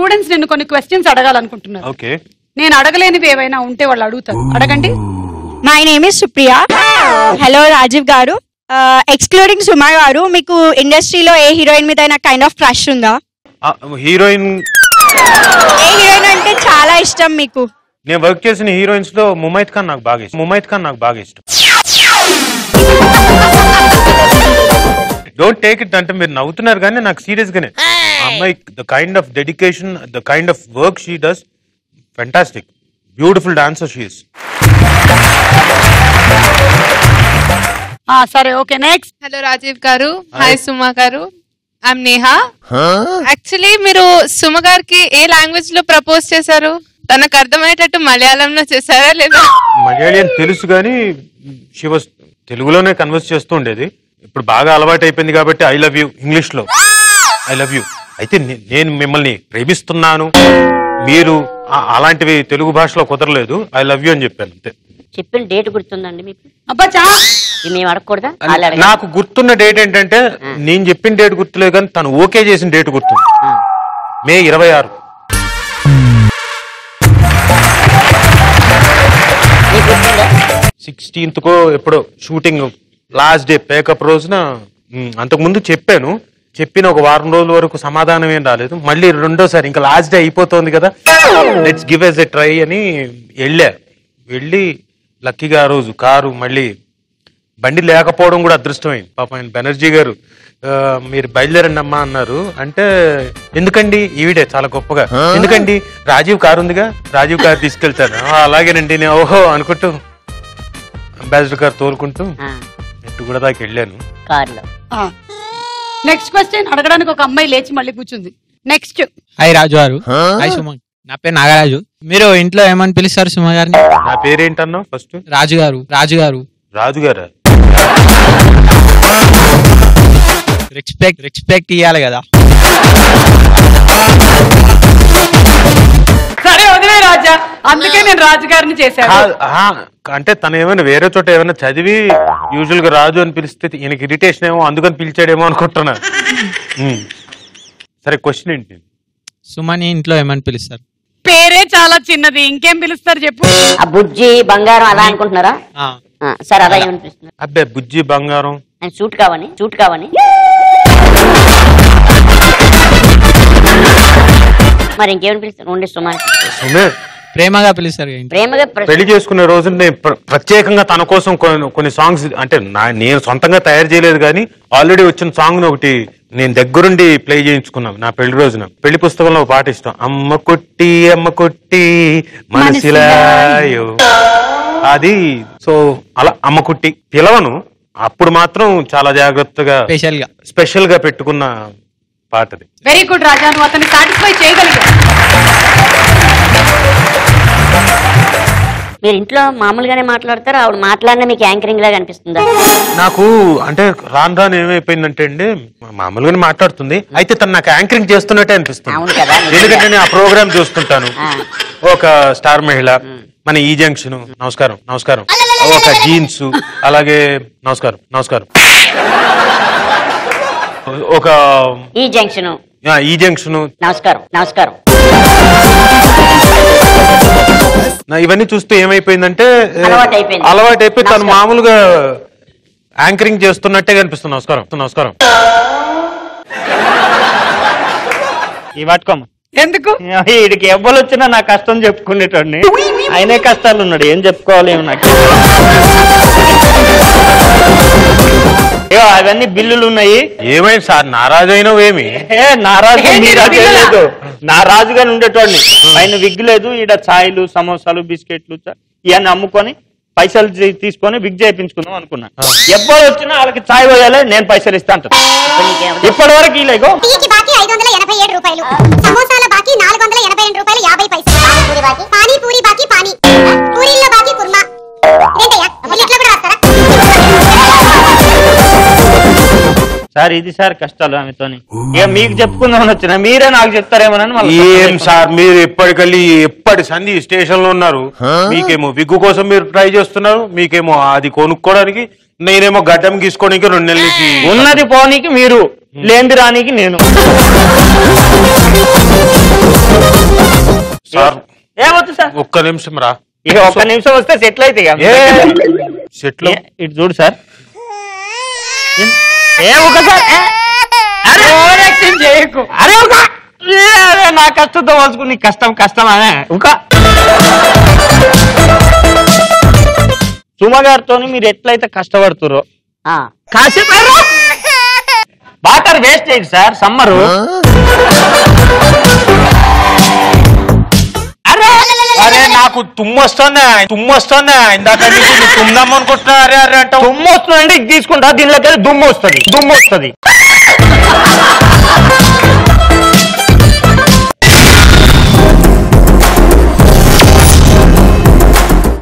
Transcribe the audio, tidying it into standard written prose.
Students నిన్ను కొన్ని questions అడగాలనుకుంటున్నారు. Okay, నేను అడగలేనివి ఏవైనా ఉంటే వాళ్ళు అడుగుతారు. అడగండి. My name is Supriya. Hello Rajiv గారు. ఎక్స్క్లూడింగ్ సుమా గారు, మీకు ఇండస్ట్రీలో ఏ హీరోయిన్ మీద కైండ్ ఆఫ్ క్రష్ ఉందా? హీరోయిన్ ఏ హీరోయిన్ అంటే చాలా ఇష్టం మీకు? నేను వర్క్ చేసిన హీరోయిన్స్ లో ముమైత్ ఖాన్ నాకు బాగా ఇష్టం. డోంట్ టేక్ ఇట్ అంటే మీరు నవ్వుతున్నారు కానీ నాకు సీరియస్ గానే అమ్మాయి the kind of dedication, the kind of work she does, fantastic, beautiful dancer she is. సరే, ఓకే, నెక్స్ట్. హలో రాజీవ్ గారు. హాయ్ సుమా గారు. ఐఎమ్ నేహా. యాక్చువల్లీ మీరు సుమ గారికి ఏ లాంగ్వేజ్ లో ప్రపోజ్ చేశారు? తనకు అర్థమయ్యేటట్టు మలయాళంలో చేశారా లేదా? మలయాళం తెలుసు కానీ షీ వాస్ తెలుగులోనే కన్వర్స్ చేస్తూ ఉండేది. ఇప్పుడు బాగా అలవాటు అయిపోయింది కాబట్టి ఐ లవ్ యూ ఇంగ్లీష్ లో ఐ లవ్ యూ. అయితే నేను మిమ్మల్ని ప్రేమిస్తున్నాను, మీరు అలాంటివి తెలుగు భాషలో కుదరలేదు, ఐ లవ్ యూ అని చెప్పాను అంతే. చెప్పిన డేట్ గుర్తుందండి మీకు? అబ్బా, మేము అడగకూడదా? నాకు గుర్తున్న డేట్ ఏంటంటే నేను చెప్పిన డేట్ గుర్తులేదు కానీ తను ఓకే చేసిన డేట్ గుర్తుంది. మే 26. 16th ఎప్పుడో షూటింగ్ లాస్ట్ డే పేకప్ రోజున. అంతకుముందు చెప్పిన ఒక వారం రోజుల వరకు సమాధానం ఏం రాలేదు. మళ్ళీ రెండోసారి ఇంకా లాస్ట్ డే అయిపోతుంది కదా, let's give us a try అని వెళ్ళి లక్కీగా ఆ రోజు కారు మళ్ళీ బండి లేకపోవడం కూడా అదృష్టమైంది. పాపం బెనర్జీ గారు మీరు బయలుదేరండి అమ్మా అన్నారు. అంటే ఎందుకండి, ఈవిడే చాలా గొప్పగా, ఎందుకండి రాజీవ్ కారు ఉందిగా, రాజీవ్ కారు తీసుకెళ్తాను. అలాగేనండి నేను ఓహో అనుకుంటూ అంబాసిడర్ కారు తోలుకుంటూ ఎట్టు కూడా దాకా వెళ్ళాను కార్లో. నెక్స్ట్ క్వశ్చన్ అడగడానికి ఒక అమ్మాయి లేచి మళ్ళీ కూర్చుంది. నెక్స్ట్. హాయ్ రాజు గారు. హాయ్ సుమ. నా పేరు నాగరాజు. మీరు ఇంట్లో ఏమని పిలుస్తారు సుమ గారిని? నా పేరేంటన్నా ఫస్ట్? రాజు గారు. రాజు గారా? రెస్పెక్ట్ ఇవ్వాలి కదా. సరే వదిలే రాజా, అందుకే నేను రాజుగారిని చేశాను. అంటే తను ఏమైనా వేరే చోట ఏమైనా చదివి యూజువల్ గా రాజు అని పిలిస్తే ఈయనకి ఇరిటేషన్ ఏమో అందుకని పిలిచాడేమో అనుకుంటున్నా. సరే, క్వశ్చన్ ఏంటి? సుమని ఇంట్లో ఏమని పిలుస్తారు? పేరే చాలా చిన్నది, ఇంకేం పిలుస్తారు చెప్పు. బుజ్జి బంగారం అలా అనుకుంటున్నారా? సరే, అలా ఏమనిపిస్తున్నారు? అబ్బే, బుజ్జి బంగారం. సూట్ కావని మరి ఇంకేమని పిలుస్తారు? ఉండే సుమారు ప్రేమగా పిలుస్తారు. పెళ్లి చేసుకునే రోజు నేను ప్రత్యేకంగా తన కోసం కొన్ని సాంగ్స్, అంటే నేను సొంతంగా తయారు చేయలేదు కానీ ఆల్రెడీ వచ్చిన సాంగ్ ఒకటి నేను దగ్గరుండి ప్లే చేయించుకున్నాను నా పెళ్లి రోజున. పెళ్లి పుస్తకంలో ఒక పాట ఇష్టం, అమ్మ కొట్టి మనసిలాయో, అది. సో అలా అమ్మ కుట్టి పిలవను, అప్పుడు మాత్రం చాలా జాగ్రత్తగా స్పెషల్ గా పెట్టుకున్న పాటది. వెరీ గుడ్ రాజా, నువ్వు అతన్ని సాటిస్ఫై చేయగలిగావు. మీరు ఇంట్లో మామూలుగానే మాట్లాడతారు, ఆవిడ మాట్లాడినా మీకు యాంకరింగ్ లాగా అనిపిస్తుందా? నాకు అంటే రాను ఏమైపోయిందంటే అండి, మామూలుగానే మాట్లాడుతుంది, అయితే తను నాకు యాంకరింగ్ చేస్తున్నట్టే అనిపిస్తుంది. ఎందుకంటే నేను ఆ ప్రోగ్రామ్ చూస్తుంటాను. ఒక స్టార్ మహిళ, మన ఈ జంక్షన్, నమస్కారం, ఒక జీన్స్, అలాగే నమస్కారం, ఒక ఈ జంక్షన్, నమస్కారం. ఇవన్నీ చూస్తూ ఏమైపోయిందంటే అలవాటైపోయి తను మామూలుగా యాంకరింగ్ చేస్తున్నట్టే కనిపిస్తుంది. నమస్కారం. ఈ పట్టుకోమ్మ. ఎందుకు? వీడికి ఎవ్వరు వచ్చినా నా కష్టం చెప్పుకునేటోడిని, ఆయనే కష్టాలు ఉన్నాడు, ఏం చెప్పుకోవాలి నాకు. అవన్నీ బిల్లులు ఉన్నాయి. ఏమైంది సార్, నారాజు అయినవేమి? నారాజు లేదు, నా రాజుగానే ఉండేటోడిని. పైన విగ్ లేదు, ఈడ ఛాయలు, సమోసాలు, బిస్కెట్లు ఇవన్నీ అమ్ముకొని పైసలు తీసుకొని విగ్ చేయించుకుందాం అనుకున్నా. ఎవ్వరు వచ్చినా వాళ్ళకి ఛాయ్ పోయాలి, నేను పైసలు ఇస్తా అంటాను. ఇప్పటి వరకు ఇలాగో సార్ ఇది సార్ కష్టాలు ఆమెతోని. ఇక మీకు చెప్పుకుందామని వచ్చిన మీరే నాకు చెప్తారేమోనని మళ్ళీ ఏం సార్ మీరు ఎప్పటి సంధి స్టేషన్ లో ఉన్నారు. మీకేమో విగ్గు కోసం మీరు ట్రై చేస్తున్నారు, మీకేమో అది కొనుక్కోవడానికి, నేనేమో గడ్డం గీసుకోవడానికి 2 నెలల నుంచి. ఉన్నది పోనీకి మీరు, లేంది రానికి నేను. సార్ ఏమవుతుంది సార్? ఒక్క నిమిషం రా. ఇక ఒక్క నిమిషం వస్తే సెటిల్ అయితే సెట్లు ఇటు చూడు సార్. అరే నా కష్టంతో పోల్చుకుని కష్టం కష్టం అనే ఒక సుమ గారితో మీరు ఎట్లయితే కష్టపడుతురో కాసేపు వాటర్ వేస్ట్ అయ్యింది సార్. సమ్మరు అరే నాకు తుమ్మొస్తుందా ఇందాక తుమ్దాం అనుకుంటున్నా. అరే అరే అంటావు. దుమ్ము వస్తుందంటే ఇది తీసుకుంటా, దీనిలోకి దుమ్ము వస్తుంది.